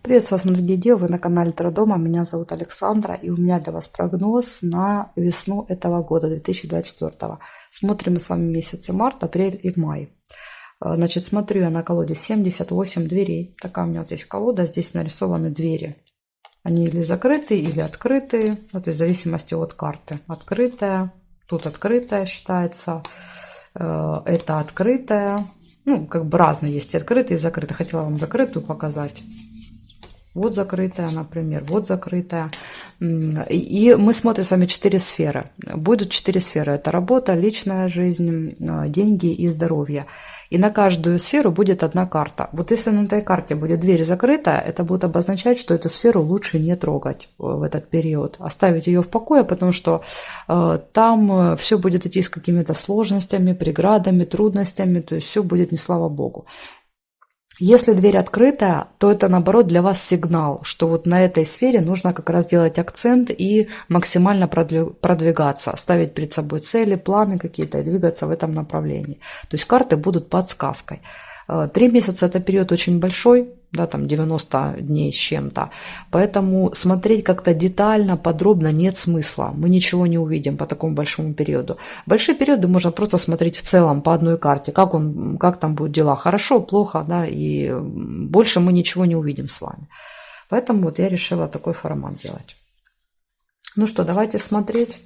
Приветствую вас, дорогие девы, вы на канале Таро Дома. Меня зовут Александра, и у меня для вас прогноз на весну этого года, 2024. Смотрим мы с вами месяцы март, апрель и май. Значит, смотрю я на колоде 78 дверей. Такая у меня вот есть колода, здесь нарисованы двери. Они или закрытые, или открытые, то есть в зависимости от карты. Открытая, тут открытая считается, это открытая. Ну, как бы разные есть, и открытые, и закрытые. Хотела вам закрытую показать. Вот закрытая, например, вот закрытая. И мы смотрим с вами 4 сферы. Будут 4 сферы. Это работа, личная жизнь, деньги и здоровье. И на каждую сферу будет одна карта. Вот если на этой карте будет дверь закрыта, это будет обозначать, что эту сферу лучше не трогать в этот период. Оставить ее в покое, потому что там все будет идти с какими-то сложностями, преградами, трудностями. То есть все будет не слава богу. Если дверь открытая, то это, наоборот, для вас сигнал, что вот на этой сфере нужно как раз делать акцент и максимально продвигаться, ставить перед собой цели, планы какие-то и двигаться в этом направлении. То есть карты будут подсказкой. 3 месяца – это период очень большой, да, там 90 дней с чем-то, поэтому смотреть как-то детально, подробно нет смысла, мы ничего не увидим по такому большому периоду. Большие периоды можно просто смотреть в целом по одной карте, как там будут дела, хорошо, плохо, да, и больше мы ничего не увидим с вами. Поэтому вот я решила такой формат делать. Ну что, давайте смотреть.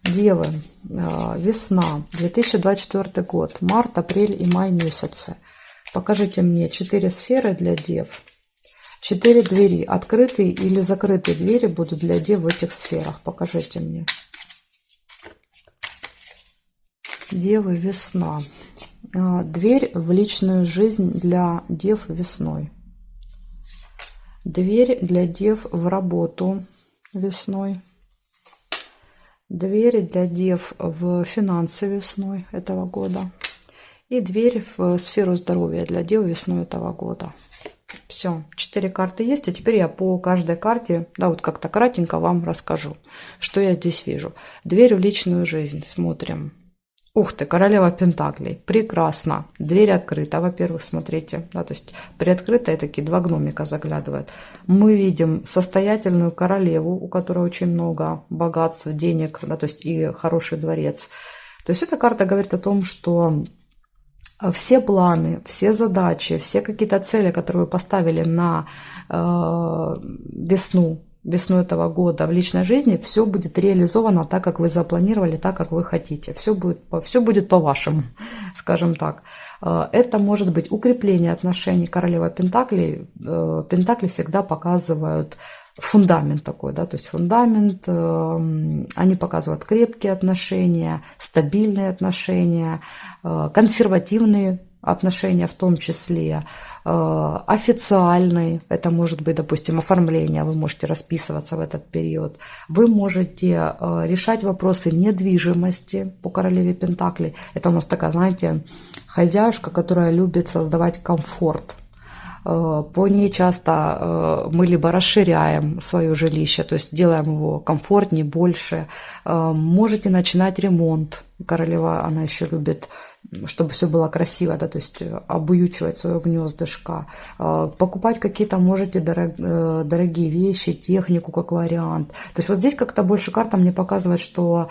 Девы, весна, 2024 год, март, апрель и май месяцы. Покажите мне 4 сферы для дев, 4 двери, открытые или закрытые двери будут для дев в этих сферах. Покажите мне. Девы, весна. Дверь в личную жизнь для дев весной. Дверь для дев в работу весной. Дверь для дев в финансы весной этого года. И дверь в сферу здоровья для дев весной этого года. Все, 4 карты есть. А теперь я по каждой карте, да, вот как-то кратенько вам расскажу, что я здесь вижу. Дверь в личную жизнь. Смотрим. Ух ты, королева пентаклей. Прекрасно. Дверь открыта. Во-первых, смотрите. Да, то есть приоткрытая, такие 2 гномика заглядывают. Мы видим состоятельную королеву, у которой очень много богатств, денег, да, то есть и хороший дворец. То есть эта карта говорит о том, что все планы, все задачи, все какие-то цели, которые вы поставили на весну этого года в личной жизни, все будет реализовано так, как вы запланировали, так, как вы хотите. Все будет по-вашему, скажем так. Это может быть укрепление отношений. Королева Пентаклей. Пентакли всегда показывают фундамент такой, да, то есть фундамент, они показывают крепкие отношения, стабильные отношения, консервативные отношения в том числе, официальные, это может быть, допустим, оформление, вы можете расписываться в этот период, вы можете решать вопросы недвижимости по королеве Пентаклей, это у нас такая, знаете, хозяюшка, которая любит создавать комфорт. По ней часто мы либо расширяем свое жилище, то есть делаем его комфортнее, больше. Можете начинать ремонт. Королева, она еще любит, чтобы все было красиво, да, то есть обуючивать свое гнездышко. Покупать какие-то можете дорогие вещи, технику как вариант. То есть вот здесь как-то больше карта мне показывает, что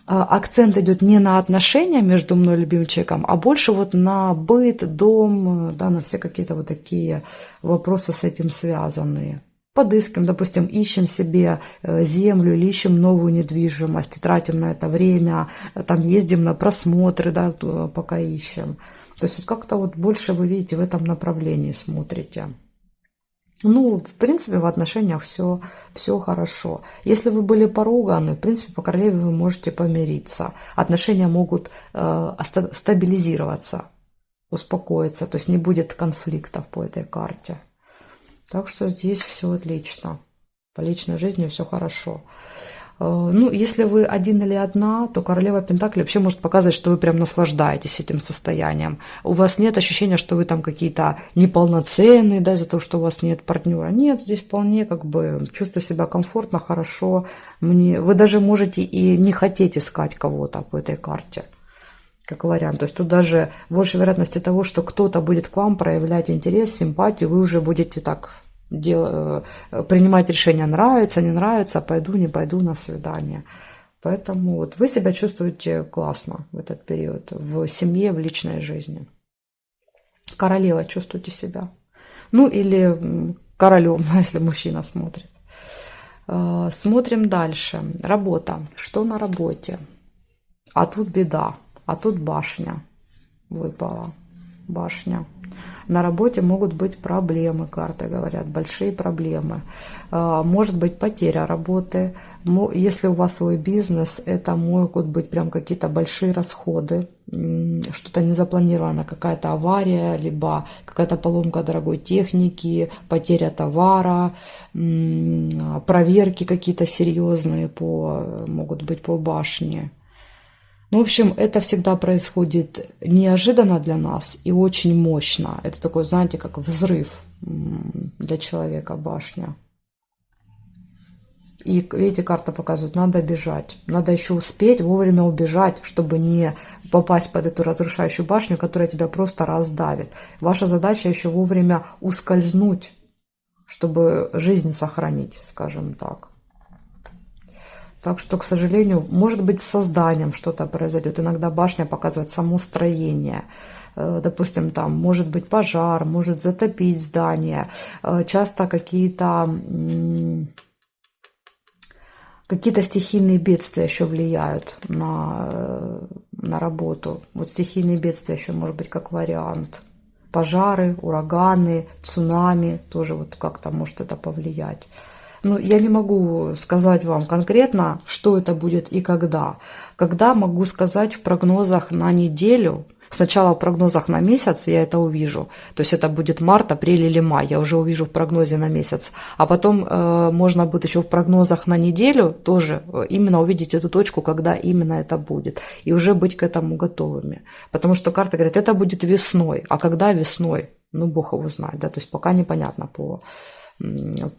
акцент идет не на отношения между мной и любимым человеком, а больше вот на быт, дом, да, на все какие-то вот такие вопросы с этим связанные. Подыскиваем, допустим, ищем себе землю или ищем новую недвижимость, тратим на это время, там ездим на просмотры, да, пока ищем. То есть вот как-то вот больше вы видите в этом направлении, смотрите. Ну, в принципе, в отношениях все хорошо. Если вы были поруганы, в принципе, по королеве вы можете помириться. Отношения могут стабилизироваться, успокоиться, то есть не будет конфликтов по этой карте. Так что здесь все отлично. По личной жизни все хорошо. Ну, если вы один или одна, то королева Пентаклей вообще может показывать, что вы прям наслаждаетесь этим состоянием. У вас нет ощущения, что вы там какие-то неполноценные, да, из-за того, что у вас нет партнера. Нет, здесь вполне как бы чувствую себя комфортно, хорошо. Вы даже можете и не хотеть искать кого-то по этой карте, как вариант. То есть тут даже больше вероятности того, что кто-то будет к вам проявлять интерес, симпатию, вы уже будете так принимать решения, нравится, не нравится, пойду, не пойду на свидание. Поэтому вот вы себя чувствуете классно в этот период, в семье, в личной жизни. Королева чувствуете себя. Ну или королем, если мужчина смотрит. Смотрим дальше. Работа. Что на работе? А тут беда. А тут башня выпала. Башня. На работе могут быть проблемы, карты говорят, большие проблемы. Может быть потеря работы. Если у вас свой бизнес, это могут быть прям какие-то большие расходы. Что-то незапланировано, какая-то авария, либо какая-то поломка дорогой техники, потеря товара, проверки какие-то серьезные могут быть по башне. Ну, в общем, это всегда происходит неожиданно для нас и очень мощно. Это такой, знаете, как взрыв для человека, башня. И, видите, карта показывает, надо бежать. Надо еще успеть вовремя убежать, чтобы не попасть под эту разрушающую башню, которая тебя просто раздавит. Ваша задача еще вовремя ускользнуть, чтобы жизнь сохранить, скажем так. Так что, к сожалению, может быть, с созданием что-то произойдет. Иногда башня показывает само строение. Допустим, там может быть пожар, может затопить здание. Часто какие-то стихийные бедствия еще влияют на работу. Вот стихийные бедствия еще может быть как вариант. Пожары, ураганы, цунами тоже вот как-то может это повлиять. Ну, я не могу сказать вам конкретно, что это будет и когда. Когда могу сказать в прогнозах на неделю. Сначала в прогнозах на месяц я это увижу. То есть это будет март, апрель или май. Я уже увижу в прогнозе на месяц. А потом можно будет еще в прогнозах на неделю тоже именно увидеть эту точку, когда именно это будет. И уже быть к этому готовыми. Потому что карты говорят, это будет весной. А когда весной? Ну, Бог его знает. Да? То есть пока непонятно по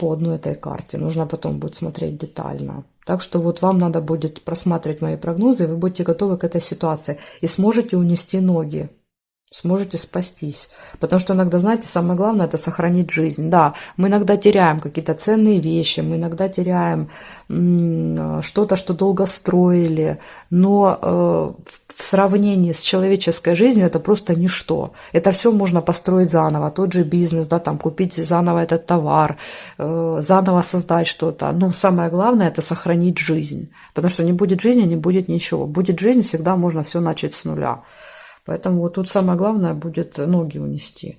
одной этой карте. Нужно потом будет смотреть детально. Так что вот вам надо будет просматривать мои прогнозы, и вы будете готовы к этой ситуации. И сможете унести ноги. Сможете спастись. Потому что иногда, знаете, самое главное – это сохранить жизнь. Да, мы иногда теряем какие-то ценные вещи, мы иногда теряем что-то, что долго строили, но в сравнении с человеческой жизнью это просто ничто. Это все можно построить заново. Тот же бизнес, да, там, купить заново этот товар, заново создать что-то. Но самое главное – это сохранить жизнь. Потому что не будет жизни, не будет ничего. Будет жизнь, всегда можно все начать с нуля. Поэтому вот тут самое главное будет ноги унести.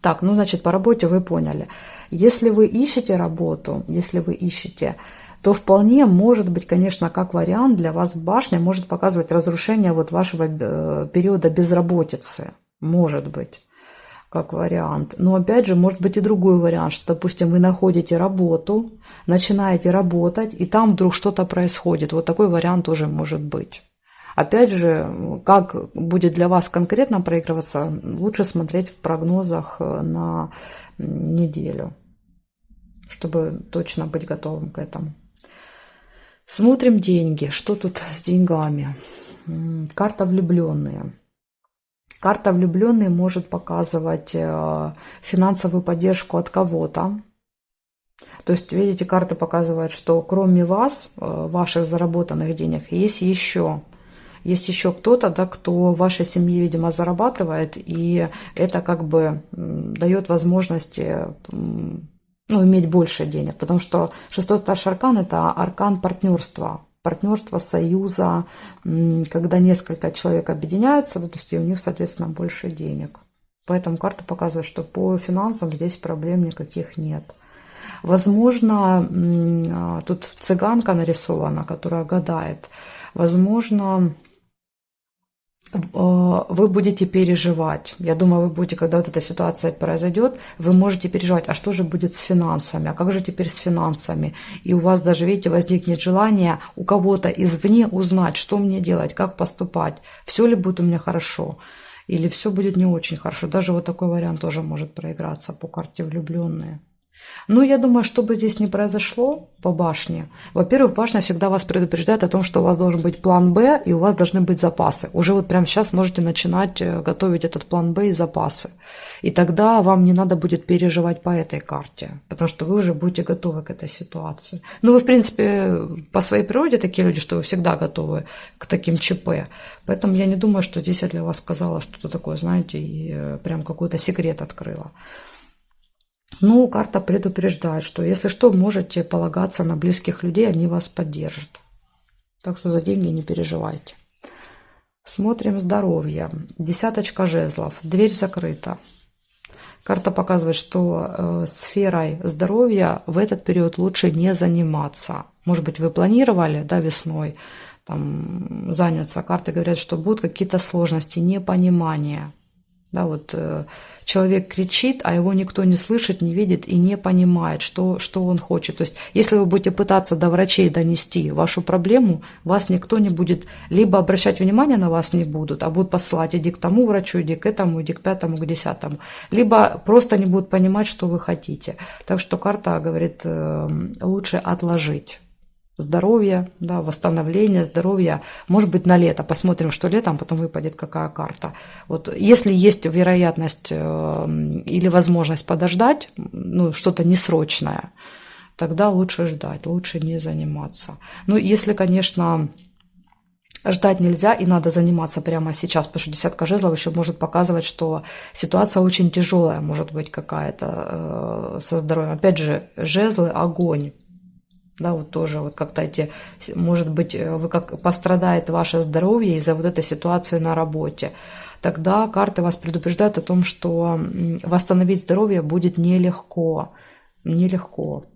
Так, ну, значит, по работе вы поняли. Если вы ищете работу, то вполне может быть, конечно, как вариант для вас башня может показывать разрушение вот вашего периода безработицы. Может быть, как вариант. Но опять же, может быть и другой вариант, что, допустим, вы находите работу, начинаете работать, и там вдруг что-то происходит. Вот такой вариант тоже может быть. Опять же, как будет для вас конкретно проигрываться, лучше смотреть в прогнозах на неделю, чтобы точно быть готовым к этому. Смотрим деньги. Что тут с деньгами? Карта влюбленные. Карта влюбленные может показывать финансовую поддержку от кого-то. То есть, видите, карты показывают, что кроме вас, ваших заработанных денег, есть еще кто-то, да, кто в вашей семье, видимо, зарабатывает, и это как бы дает возможности иметь больше денег. Потому что шестой старший аркан – это аркан партнерства, союза, когда несколько человек объединяются, то есть и у них, соответственно, больше денег. Поэтому карта показывает, что по финансам здесь проблем никаких нет. Возможно, тут цыганка нарисована, которая гадает. Возможно, вы будете переживать. Я думаю, вы будете, когда вот эта ситуация произойдет, вы можете переживать, а что же будет с финансами, а как же теперь с финансами? И у вас даже, видите, возникнет желание у кого-то извне узнать, что мне делать, как поступать, все ли будет у меня хорошо, или все будет не очень хорошо. Даже вот такой вариант тоже может проиграться по карте влюбленные. Ну, я думаю, что бы здесь ни произошло по башне, во-первых, башня всегда вас предупреждает о том, что у вас должен быть план «Б», и у вас должны быть запасы. Уже вот прямо сейчас можете начинать готовить этот план «Б» и запасы. И тогда вам не надо будет переживать по этой карте, потому что вы уже будете готовы к этой ситуации. Ну, вы, в принципе, по своей природе такие люди, что вы всегда готовы к таким ЧП. Поэтому я не думаю, что здесь я для вас сказала что-то такое, знаете, и прям какой-то секрет открыла. Ну, карта предупреждает, что если что, можете полагаться на близких людей, они вас поддержат. Так что за деньги не переживайте. Смотрим здоровье. Десяточка жезлов. Дверь закрыта. Карта показывает, что сферой здоровья в этот период лучше не заниматься. Может быть, вы планировали, да, весной там, заняться. Карты говорят, что будут какие-то сложности, непонимания. Да, вот человек кричит, а его никто не слышит, не видит и не понимает, что он хочет. То есть, если вы будете пытаться до врачей донести вашу проблему, вас никто не будет, либо обращать внимание на вас не будут, а будут посылать, иди к тому врачу, иди к этому, иди к пятому, к десятому. Либо просто не будут понимать, что вы хотите. Так что карта говорит, лучше отложить. Здоровье, да, восстановление здоровья, может быть, на лето. Посмотрим, что летом, потом выпадет какая карта. Вот, если есть вероятность или возможность подождать, ну, что-то несрочное, тогда лучше ждать, лучше не заниматься. Ну, если, конечно, ждать нельзя и надо заниматься прямо сейчас, потому что десятка жезлов еще может показывать, что ситуация очень тяжелая, может быть, какая-то со здоровьем. Опять же, жезлы – огонь. Да, вот тоже вот как-то эти, может быть, вы как пострадает ваше здоровье из-за вот этой ситуации на работе. Тогда карты вас предупреждают о том, что восстановить здоровье будет нелегко. Нелегко.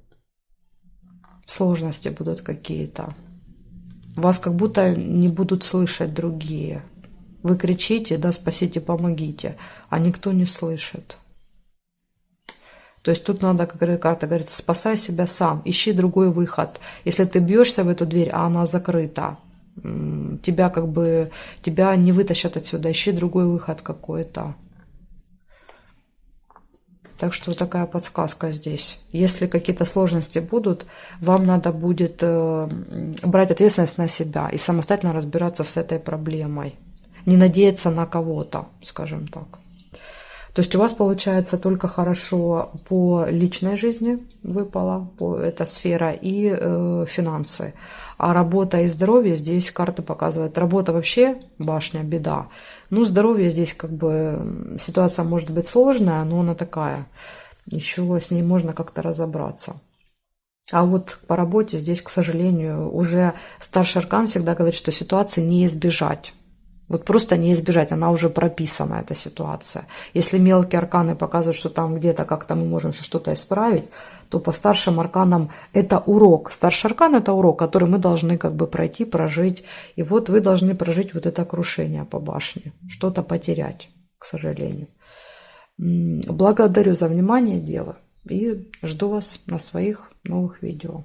Сложности будут какие-то. Вас как будто не будут слышать другие. Вы кричите, да, спасите, помогите, а никто не слышит. То есть тут надо, как карта говорит, спасай себя сам, ищи другой выход. Если ты бьешься в эту дверь, а она закрыта, тебя не вытащат отсюда, ищи другой выход какой-то. Так что вот такая подсказка здесь. Если какие-то сложности будут, вам надо будет брать ответственность на себя и самостоятельно разбираться с этой проблемой. Не надеяться на кого-то, скажем так. То есть у вас получается только хорошо по личной жизни выпала, эта сфера, и финансы. А работа и здоровье здесь карты показывают. Работа вообще башня, беда. Ну, здоровье здесь как бы ситуация может быть сложная, но она такая. Еще с ней можно как-то разобраться. А вот по работе здесь, к сожалению, уже старший аркан всегда говорит, что ситуации не избежать. Вот просто не избежать, она уже прописана, эта ситуация. Если мелкие арканы показывают, что там где-то как-то мы можем что-то исправить, то по старшим арканам это урок. Старший аркан – это урок, который мы должны как бы пройти, прожить. И вот вы должны прожить вот это крушение по башне, что-то потерять, к сожалению. Благодарю за внимание, девы, и жду вас на своих новых видео.